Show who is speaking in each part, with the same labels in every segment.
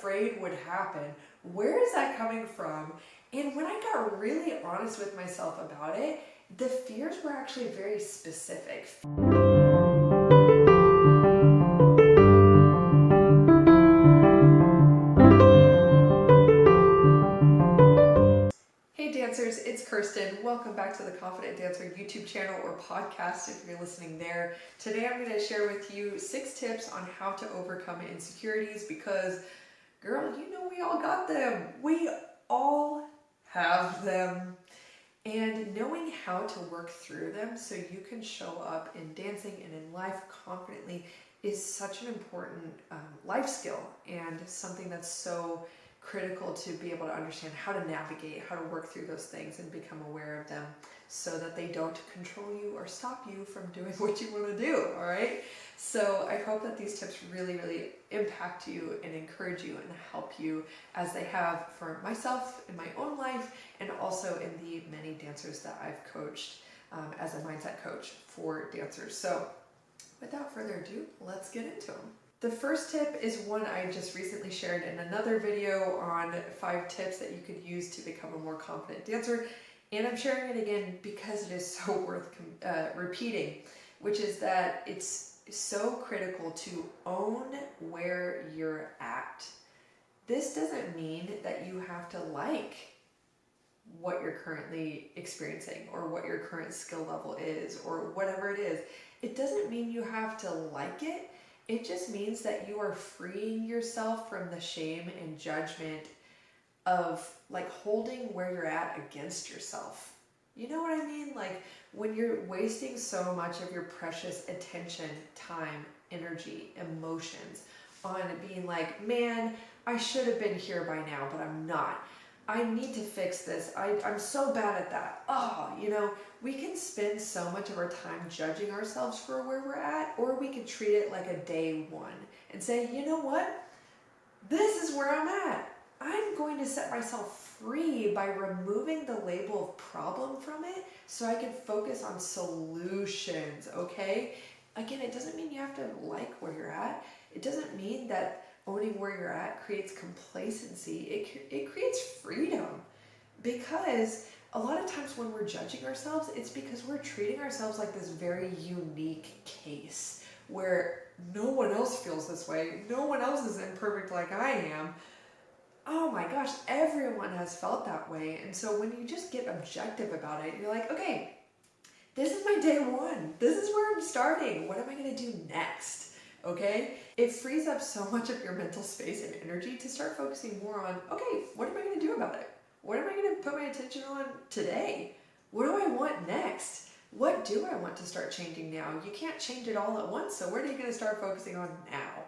Speaker 1: afraid would happen? Where is that coming from? And when I got really honest with myself about it, the fears were actually very specific. Hey dancers, it's Kirsten. Welcome back to the Confident Dancer YouTube channel or podcast if you're listening there. Today I'm going to share with you 6 tips on how to overcome insecurities because, girl, you know we all got them. We all have them. And knowing how to work through them so you can show up in dancing and in life confidently is such an important life skill and something that's so critical to be able to understand how to navigate, how to work through those things and become aware of them so that they don't control you or stop you from doing what you want to do, all right? So I hope that these tips really, really impact you and encourage you and help you as they have for myself in my own life and also in the many dancers that I've coached as a mindset coach for dancers. So without further ado, let's get into them. The first tip is one I just recently shared in another video on 5 tips that you could use to become a more confident dancer. And I'm sharing it again because it is so worth repeating, which is that it's so critical to own where you're at. This doesn't mean that you have to like what you're currently experiencing or what your current skill level is or whatever it is. It doesn't mean you have to like it. It just means that you are freeing yourself from the shame and judgment of like holding where you're at against yourself. You know what I mean? Like when you're wasting so much of your precious attention, time, energy, emotions on being like, man, I should have been here by now, but I'm not. I need to fix this. I'm so bad at that. Oh, you know, we can spend so much of our time judging ourselves for where we're at, or we can treat it like a day one and say, you know what? This is where I'm at. I'm going to set myself free by removing the label of problem from it so I can focus on solutions, okay? Again, it doesn't mean you have to like where you're at. It doesn't mean that owning where you're at creates complacency. It creates freedom, because a lot of times when we're judging ourselves, it's because we're treating ourselves like this very unique case where no one else feels this way. No one else is imperfect like I am. Oh my gosh, everyone has felt that way. And so when you just get objective about it, you're like, okay, this is my day one. This is where I'm starting. What am I going to do next? Okay? It frees up so much of your mental space and energy to start focusing more on, okay, what am I going to do about it? What am I going to put my attention on today? What do I want next? What do I want to start changing now? You can't change it all at once, so what are you going to start focusing on now?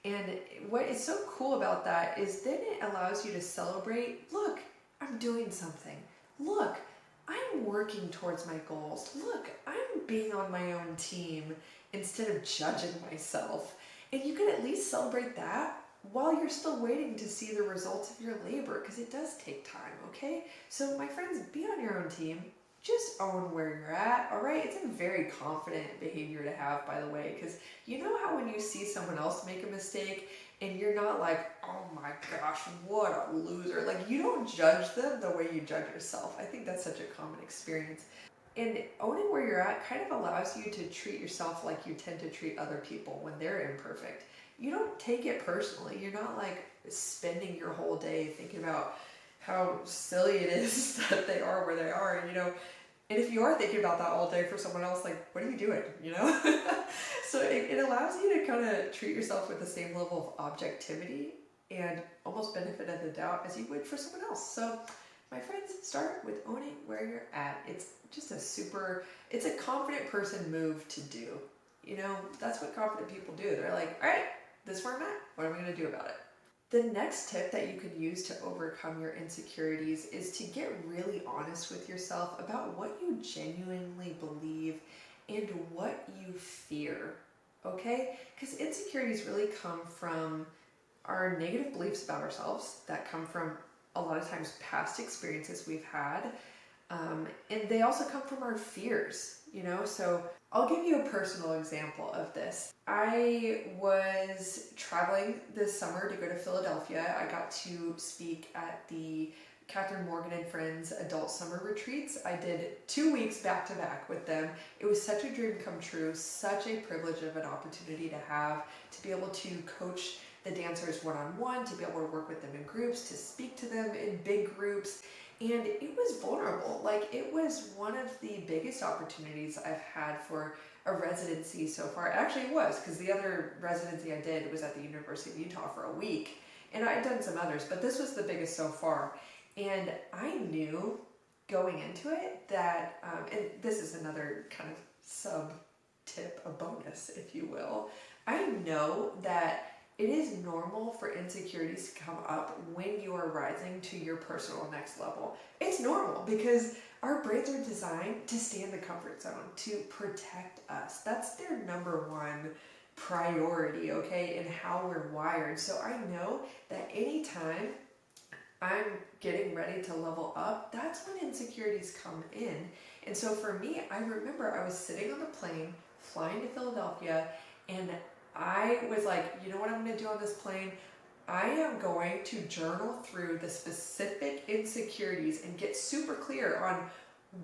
Speaker 1: And what is so cool about that is then it allows you to celebrate, look, I'm doing something. Look, I'm working towards my goals. Look, I'm being on my own team instead of judging myself. And you can at least celebrate that while you're still waiting to see the results of your labor, because it does take time, okay? So my friends, be on your own team. Just own where you're at, all right? It's a very confident behavior to have, by the way, because you know how when you see someone else make a mistake and you're not like, oh my gosh, what a loser. Like, you don't judge them the way you judge yourself. I think that's such a common experience. And owning where you're at kind of allows you to treat yourself like you tend to treat other people when they're imperfect. You don't take it personally. You're not like spending your whole day thinking about how silly it is that they are where they are, you know. And if you are thinking about that all day for someone else, like, what are you doing, you know? So it allows you to kind of treat yourself with the same level of objectivity and almost benefit of the doubt as you would for someone else. So my friends, start with owning where you're at. It's just it's a confident person move to do. You know, that's what confident people do. They're like, all right, this is where I'm at. What am I going to do about it? The next tip that you could use to overcome your insecurities is to get really honest with yourself about what you genuinely believe and what you fear, okay? Because insecurities really come from our negative beliefs about ourselves that come from a lot of times past experiences we've had, and they also come from our fears, you know? So I'll give you a personal example of this. I was traveling this summer to go to Philadelphia. I got to speak at the Catherine Morgan and Friends adult summer retreats. I did 2 weeks back to back with them. It was such a dream come true, such a privilege of an opportunity to have, to be able to coach the dancers one-on-one, to be able to work with them in groups, to speak to them in big groups. And it was vulnerable. Like, it was one of the biggest opportunities I've had for a residency so far. It actually was, because the other residency I did was at the University of Utah for a week. And I'd done some others, but this was the biggest so far. And I knew going into it that, and this is another kind of sub tip, a bonus, if you will. I know that it is normal for insecurities to come up when you are rising to your personal next level. It's normal because our brains are designed to stay in the comfort zone, to protect us. That's their number one priority, okay, in how we're wired. So I know that anytime I'm getting ready to level up, that's when insecurities come in. And so for me, I remember I was sitting on the plane, flying to Philadelphia, and I was like, you know what I'm going to do on this plane? I am going to journal through the specific insecurities and get super clear on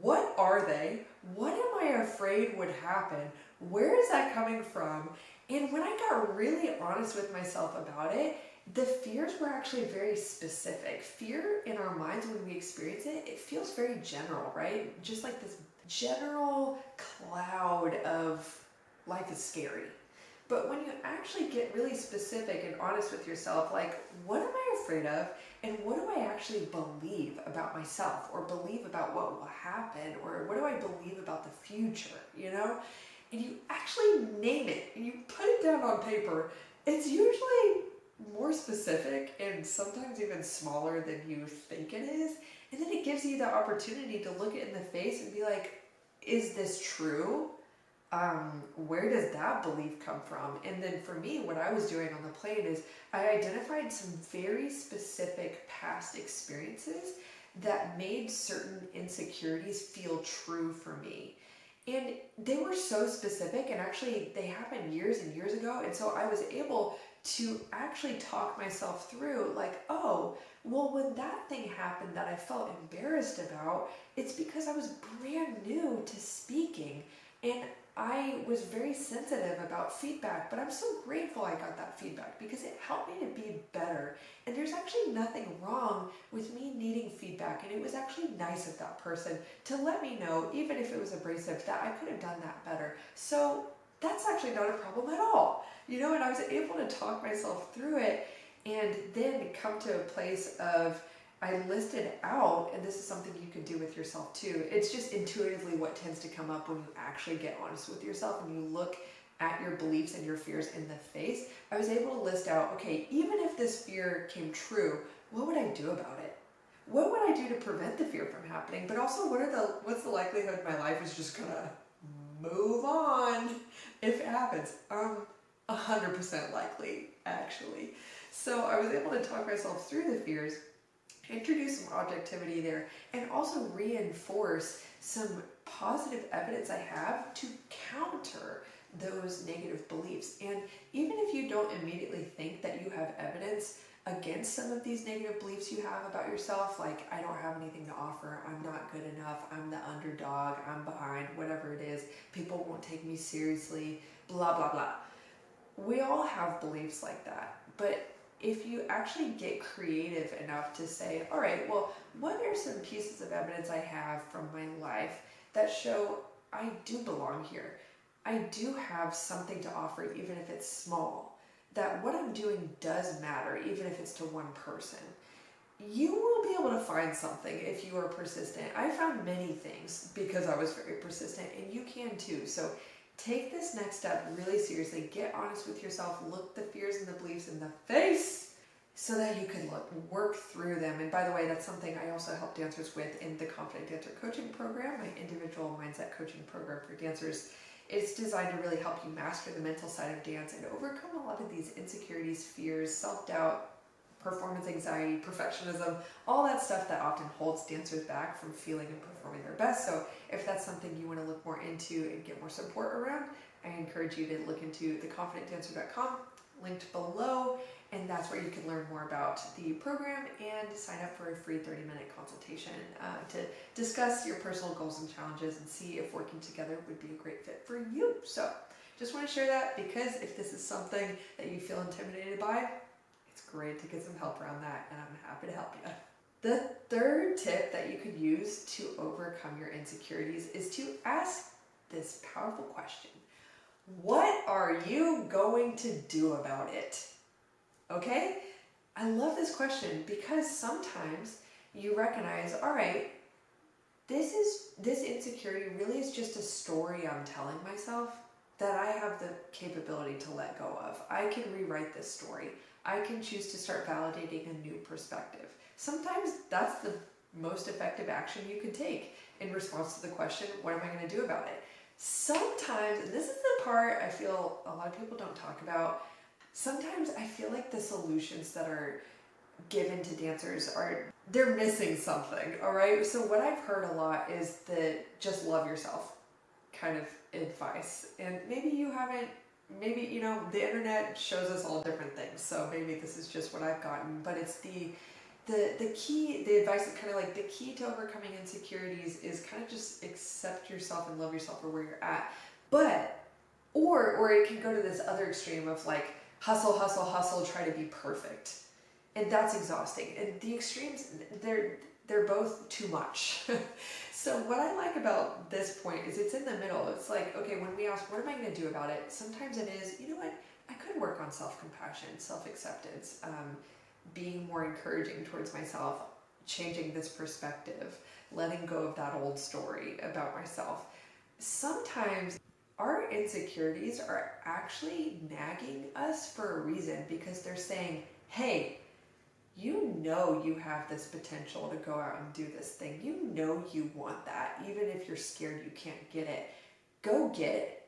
Speaker 1: what are they? What am I afraid would happen? Where is that coming from? And when I got really honest with myself about it, the fears were actually very specific. Fear in our minds, when we experience it, it feels very general, right? Just like this general cloud of life is scary. But when you actually get really specific and honest with yourself, like, what am I afraid of? And what do I actually believe about myself, or believe about what will happen, or what do I believe about the future, you know? And you actually name it, and you put it down on paper. It's usually more specific and sometimes even smaller than you think it is. And then it gives you the opportunity to look it in the face and be like, is this true? Where does that belief come from? And then for me, what I was doing on the plane is I identified some very specific past experiences that made certain insecurities feel true for me. And they were so specific, and actually they happened years and years ago. And so I was able to actually talk myself through, like, oh, well, when that thing happened that I felt embarrassed about, it's because I was brand new to speaking. And I was very sensitive about feedback, but I'm so grateful I got that feedback because it helped me to be better. And there's actually nothing wrong with me needing feedback. And it was actually nice of that person to let me know, even if it was abrasive, that I could have done that better. So that's actually not a problem at all. You know, and I was able to talk myself through it and then come to a place of, I listed out, and this is something you can do with yourself too. It's just intuitively what tends to come up when you actually get honest with yourself and you look at your beliefs and your fears in the face. I was able to list out, okay, even if this fear came true, what would I do about it? What would I do to prevent the fear from happening? But also, what's the likelihood my life is just gonna move on if it happens? 100% likely, actually. So I was able to talk myself through the fears, introduce some objectivity there, and also reinforce some positive evidence I have to counter those negative beliefs. And even if you don't immediately think that you have evidence against some of these negative beliefs you have about yourself, like, I don't have anything to offer, I'm not good enough, I'm the underdog, I'm behind, whatever it is, people won't take me seriously, blah, blah, blah. We all have beliefs like that, but if you actually get creative enough to say, all right, well, what are some pieces of evidence I have from my life that show I do belong here? I do have something to offer, even if it's small, that what I'm doing does matter, even if it's to one person. You will be able to find something if you are persistent. I found many things because I was very persistent, and you can too. So take this next step really seriously. Get honest with yourself. Look the fears and the beliefs in the face so that you can work through them. And by the way, that's something I also help dancers with in the Confident Dancer Coaching Program, my individual mindset coaching program for dancers. It's designed to really help you master the mental side of dance and overcome a lot of these insecurities, fears, self-doubt, performance anxiety, perfectionism, all that stuff that often holds dancers back from feeling and performing their best. So if that's something you want to look more into and get more support around, I encourage you to look into theconfidentdancer.com, linked below, and that's where you can learn more about the program and sign up for a free 30-minute consultation to discuss your personal goals and challenges and see if working together would be a great fit for you. So just want to share that because if this is something that you feel intimidated by, it's great to get some help around that, and I'm happy to help you. The third tip that you could use to overcome your insecurities is to ask this powerful question. What are you going to do about it? Okay? I love this question because sometimes you recognize, all right, this insecurity really is just a story I'm telling myself that I have the capability to let go of. I can rewrite this story. I can choose to start validating a new perspective. Sometimes that's the most effective action you can take in response to the question, what am I going to do about it? Sometimes, and this is the part I feel a lot of people don't talk about, sometimes I feel like the solutions that are given to dancers they're missing something, all right? So what I've heard a lot is the just love yourself kind of advice. And maybe you haven't, maybe, the internet shows us all different things, so maybe this is just what I've gotten, but it's the advice is kind of like the key to overcoming insecurities is kind of just accept yourself and love yourself for where you're at. But, or it can go to this other extreme of like hustle, hustle, hustle, try to be perfect. And that's exhausting. And the extremes, they're both too much. So what I like about this point is it's in the middle. It's like, okay, when we ask, what am I going to do about it? Sometimes it is, you know what, I could work on self-compassion, self-acceptance, being more encouraging towards myself, changing this perspective, letting go of that old story about myself. Sometimes our insecurities are actually nagging us for a reason because they're saying, hey, you know you have this potential to go out and do this thing. You know you want that, even if you're scared you can't get it. Go get it.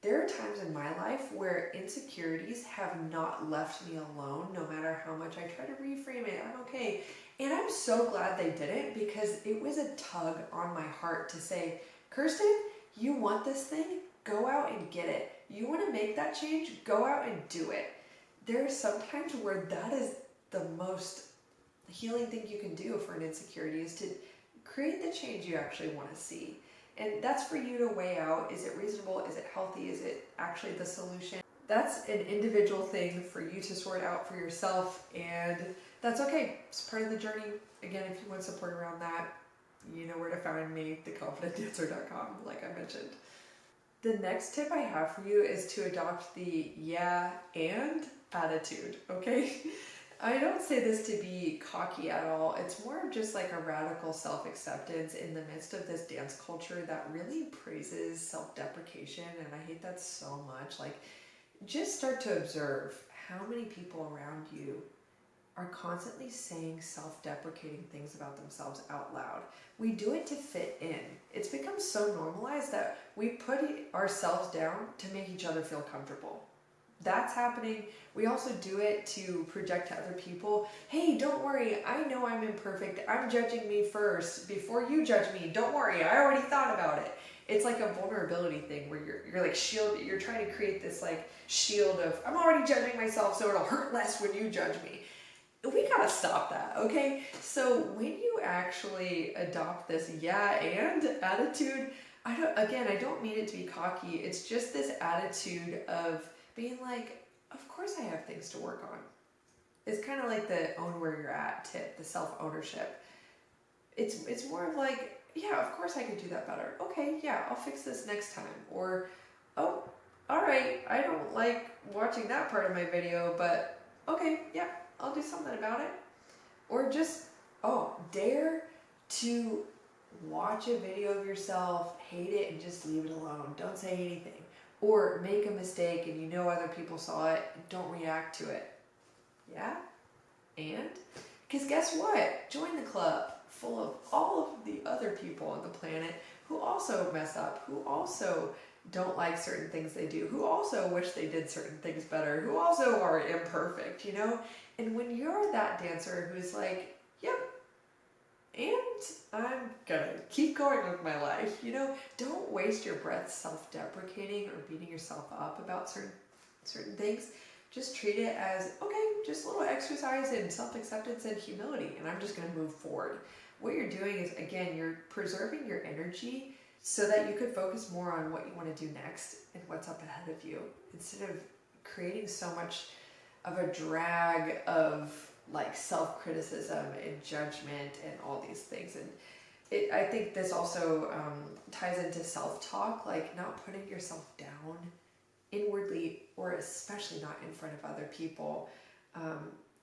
Speaker 1: There are times in my life where insecurities have not left me alone, no matter how much I try to reframe it. I'm okay. And I'm so glad they didn't because it was a tug on my heart to say, Kirsten, you want this thing? Go out and get it. You want to make that change? Go out and do it. There are some times where that is the most healing thing you can do for an insecurity is to create the change you actually want to see. And that's for you to weigh out. Is it reasonable? Is it healthy? Is it actually the solution? That's an individual thing for you to sort out for yourself, and that's okay. It's part of the journey. Again, if you want support around that, you know where to find me, theconfidentdancer.com, like I mentioned. The next tip I have for you is to adopt the yeah and attitude, okay? I don't say this to be cocky at all. It's more of just like a radical self-acceptance in the midst of this dance culture that really praises self-deprecation, and I hate that so much. Like, just start to observe how many people around you are constantly saying self-deprecating things about themselves out loud. We do it to fit in. It's become so normalized that we put ourselves down to make each other feel comfortable. That's happening. We also do it to project to other people, hey, don't worry, I know I'm imperfect. I'm judging me first before you judge me. Don't worry, I already thought about it. It's like a vulnerability thing where you're like you're trying to create this like shield of, I'm already judging myself so it'll hurt less when you judge me. We gotta stop that, okay? So when you actually adopt this yeah and attitude, I don't mean it to be cocky. It's just this attitude of being like, of course I have things to work on. It's kind of like the own where you're at tip, the self-ownership. It's more of like, yeah, of course I could do that better. Okay, yeah, I'll fix this next time. Or, oh, all right, I don't like watching that part of my video, but okay, yeah, I'll do something about it. Or just, dare to watch a video of yourself, hate it, and just leave it alone. Don't say anything. Or make a mistake and you know other people saw it, don't react to it. Yeah? And? Because guess what? Join the club full of all of the other people on the planet who also mess up, who also don't like certain things they do, who also wish they did certain things better, who also are imperfect, you know? And when you're that dancer who's like, yep, and I'm gonna keep going with my life, you know, don't waste your breath self-deprecating or beating yourself up about certain things. Just treat it as, okay, just a little exercise in self-acceptance and humility, and I'm just gonna move forward. What you're doing is, again, you're preserving your energy so that you could focus more on what you want to do next and what's up ahead of you, instead of creating so much of a drag of like self-criticism and judgment and all these things. And I think this also ties into self-talk, like not putting yourself down inwardly, or especially not in front of other people.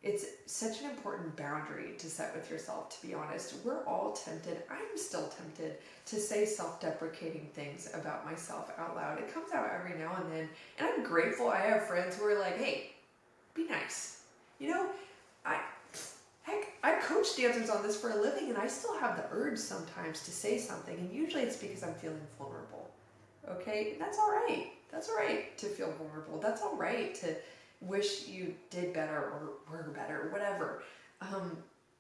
Speaker 1: It's such an important boundary to set with yourself, to be honest. We're all tempted, I'm still tempted, to say self-deprecating things about myself out loud. It comes out every now and then, and I'm grateful I have friends who are like, hey, be nice. You know, I coach dancers on this for a living, and I still have the urge sometimes to say something, and usually it's because I'm feeling vulnerable. Okay, and that's all right. That's all right to feel vulnerable. That's all right to wish you did better or were better, or whatever.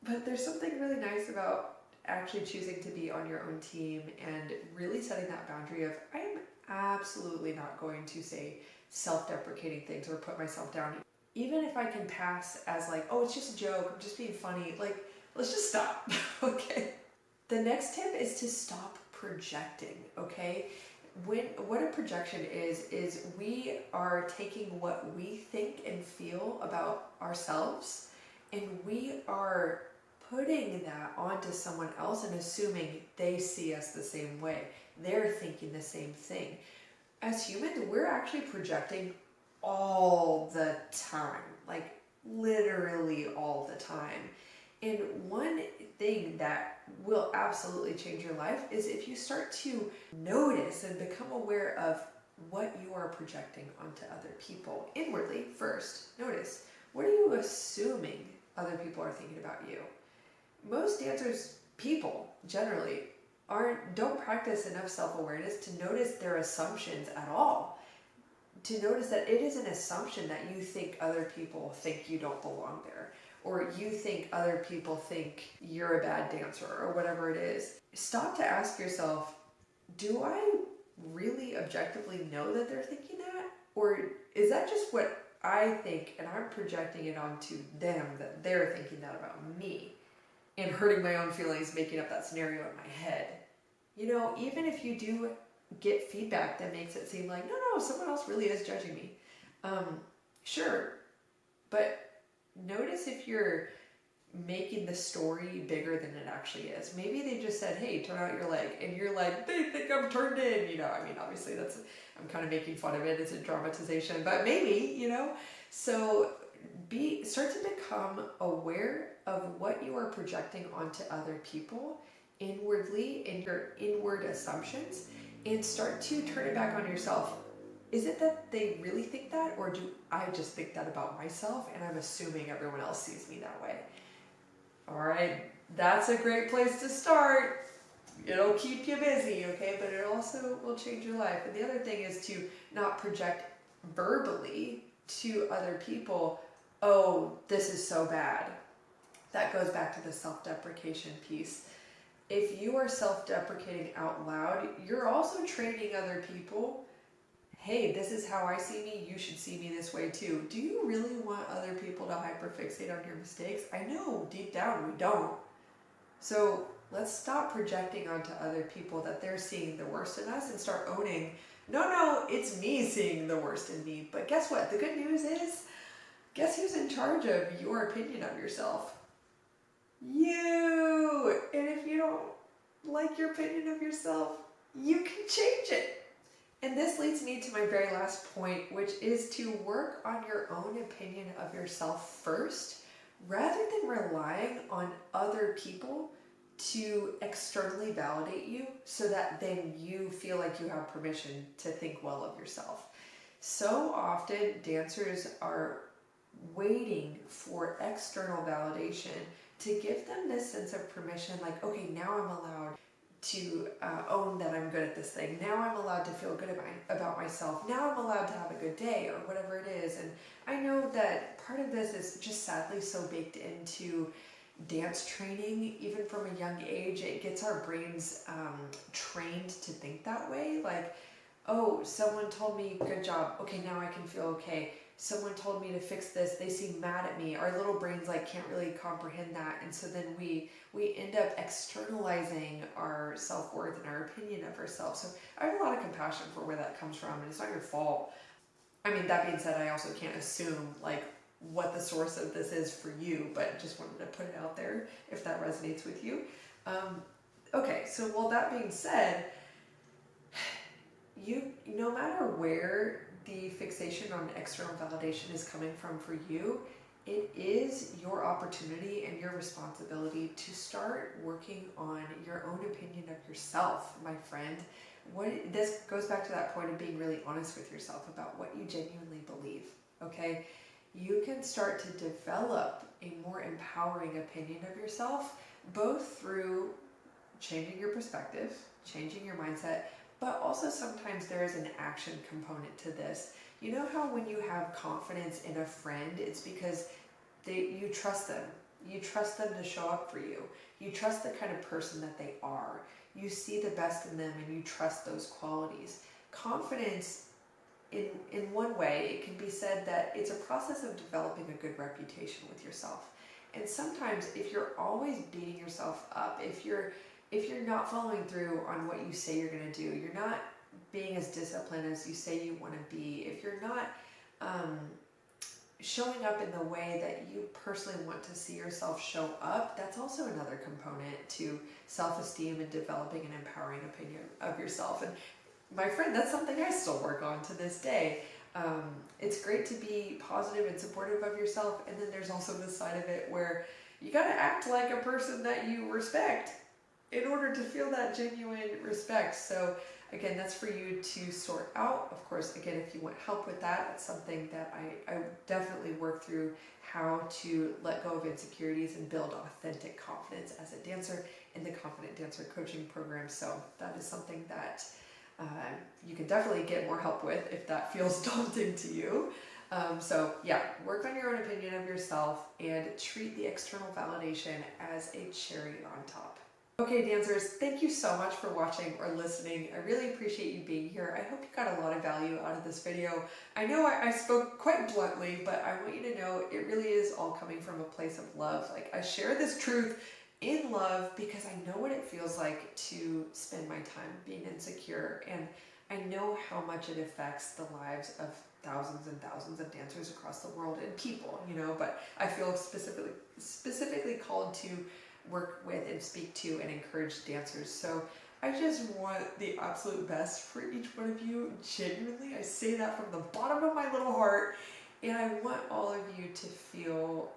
Speaker 1: But there's something really nice about actually choosing to be on your own team and really setting that boundary of, I am absolutely not going to say self-deprecating things or put myself down. Even if I can pass as like, oh, it's just a joke, I'm just being funny, like, let's just stop, okay? The next tip is to stop projecting, okay? What a projection is we are taking what we think and feel about ourselves, and we are putting that onto someone else and assuming they see us the same way. They're thinking the same thing. As humans, we're actually projecting all the time, like literally all the time. And one thing that will absolutely change your life is if you start to notice and become aware of what you are projecting onto other people inwardly first. Notice, what are you assuming other people are thinking about you? Most dancers, people generally, don't practice enough self-awareness to notice their assumptions at all. To notice that it is an assumption that you think other people think you don't belong there, or you think other people think you're a bad dancer, or whatever it is. Stop to ask yourself, do I really objectively know that they're thinking that? Or is that just what I think and I'm projecting it onto them, that they're thinking that about me, and hurting my own feelings, making up that scenario in my head? You know, even if you do get feedback that makes it seem like, no, someone else really is judging me. Sure, but notice if you're making the story bigger than it actually is. Maybe they just said, hey, turn out your leg, and you're like, they think I'm turned in, you know. I mean, obviously I'm kind of making fun of it, it's a dramatization, but maybe, you know. So start to become aware of what you are projecting onto other people inwardly, in your inward assumptions, and start to turn it back on yourself. Is it that they really think that, or do I just think that about myself and I'm assuming everyone else sees me that way? All right, that's a great place to start. It'll keep you busy, okay, but it also will change your life. And the other thing is to not project verbally to other people, oh, this is so bad. That goes back to the self-deprecation piece. If you are self-deprecating out loud, you're also training other people, hey, this is how I see me, you should see me this way too. Do you really want other people to hyperfixate on your mistakes? I know deep down we don't. So let's stop projecting onto other people that they're seeing the worst in us and start owning, no, it's me seeing the worst in me. But guess what? The good news is, guess who's in charge of your opinion of yourself? You! And if you don't like your opinion of yourself, you can change it. And this leads me to my very last point, which is to work on your own opinion of yourself first, rather than relying on other people to externally validate you so that then you feel like you have permission to think well of yourself. So often dancers are waiting for external validation to give them this sense of permission, like, okay, now I'm allowed own that I'm good at this thing. Now I'm allowed to feel good about myself. Now I'm allowed to have a good day or whatever it is. And I know that part of this is just sadly so baked into dance training, even from a young age. It gets our brains trained to think that way. Like, oh, someone told me good job. Okay, now I can feel okay. Someone told me to fix this. They seem mad at me. Our little brains like can't really comprehend that, and so then we end up externalizing our self-worth and our opinion of ourselves. So I have a lot of compassion for where that comes from, and it's not your fault. I mean, that being said, I also can't assume like what the source of this is for you, but just wanted to put it out there if that resonates with you. Okay, so well, that being said, no matter where the fixation on external validation is coming from for you, it is your opportunity and your responsibility to start working on your own opinion of yourself, my friend. This goes back to that point of being really honest with yourself about what you genuinely believe, okay? You can start to develop a more empowering opinion of yourself, both through changing your perspective, changing your mindset, but also sometimes there is an action component to this. You know how when you have confidence in a friend, it's because you trust them. You trust them to show up for you. You trust the kind of person that they are. You see the best in them and you trust those qualities. Confidence, in one way, it can be said that it's a process of developing a good reputation with yourself. And sometimes if you're always beating yourself up, if you're not following through on what you say you're going to do, you're not being as disciplined as you say you want to be, if you're not showing up in the way that you personally want to see yourself show up, that's also another component to self-esteem and developing an empowering opinion of yourself. And my friend, that's something I still work on to this day. It's great to be positive and supportive of yourself, and then there's also the side of it where you got to act like a person that you respect in order to feel that genuine respect. So again, that's for you to sort out. Of course, again, if you want help with that, that's something that I definitely work through, how to let go of insecurities and build authentic confidence as a dancer in the Confident Dancer coaching program. So that is something that you can definitely get more help with if that feels daunting to you. So yeah, work on your own opinion of yourself and treat the external validation as a cherry on top. Okay, dancers, thank you so much for watching or listening. I really appreciate you being here. I hope you got a lot of value out of this video. I know I spoke quite bluntly, but I want you to know it really is all coming from a place of love. Like, I share this truth in love because I know what it feels like to spend my time being insecure, and I know how much it affects the lives of thousands and thousands of dancers across the world and people, you know, but I feel specifically called to work with and speak to and encourage dancers. So I just want the absolute best for each one of you. Genuinely, I say that from the bottom of my little heart, and I want all of you to feel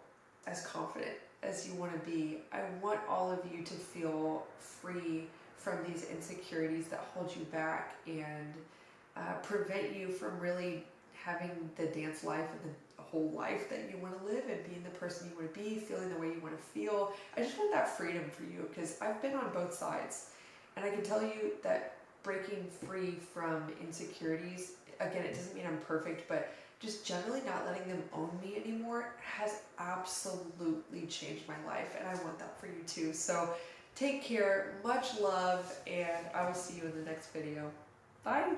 Speaker 1: as confident as you want to be. I want all of you to feel free from these insecurities that hold you back and prevent you from really having the dance life and the whole life that you want to live and being the person you want to be, feeling the way you want to feel. I just want that freedom for you because I've been on both sides, and I can tell you that breaking free from insecurities, again, it doesn't mean I'm perfect, but just generally not letting them own me anymore has absolutely changed my life, and I want that for you too. So take care, much love, and I will see you in the next video. Bye!